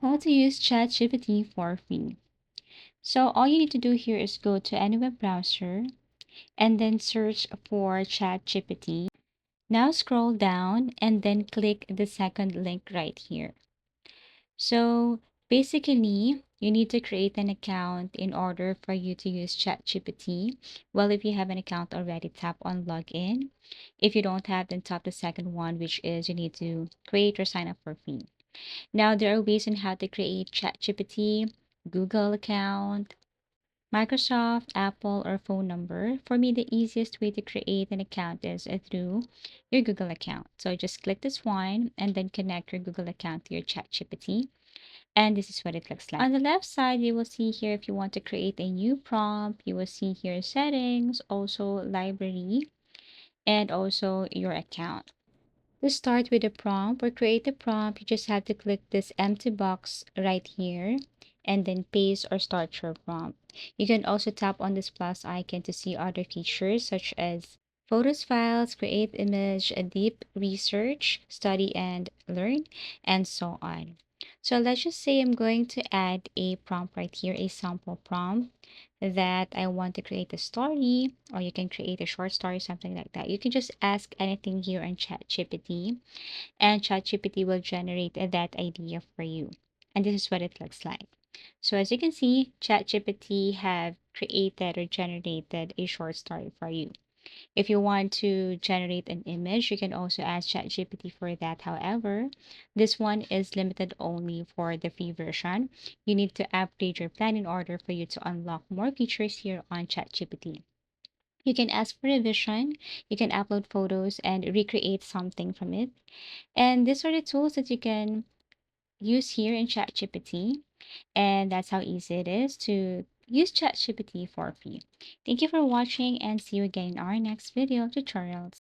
How to use ChatGPT for free. So all you need to do here is go to any web browser and then search for ChatGPT. Now scroll down and then click the second link right here. So basically, you need to create an account in order for you to use ChatGPT. Well, if you have an account already, tap on login. If you don't have, then tap the second one, which is you need to create or sign up for free. Now, there are ways on how to create ChatGPT, Google account, Microsoft, Apple, or phone number. For me, the easiest way to create an account is through your Google account. So just click this one and then connect your Google account to your ChatGPT. And this is what it looks like. On the left side, you will see here if you want to create a new prompt, you will see here settings, also library, and also your account. To start with a prompt or create a prompt, you just have to click this empty box right here and then paste or start your prompt. You can also tap on this plus icon to see other features such as photos files, create image, a deep research, study and learn, and so on. So let's just say I'm going to add a prompt right here, a sample prompt that I want to create a story, or you can create a short story, something like that. You can just ask anything here on ChatGPT, and ChatGPT will generate that idea for you. And this is what it looks like. So as you can see, ChatGPT have created or generated a short story for you. If you want to generate an image, you can also ask ChatGPT for that. However, this one is limited only for the free version. You need to upgrade your plan in order for you to unlock more features here on ChatGPT. You can ask for revision, you can upload photos and recreate something from it. And these are the tools that you can use here in ChatGPT. And that's how easy it is to use ChatGPT for free. Thank you for watching and see you again in our next video tutorials.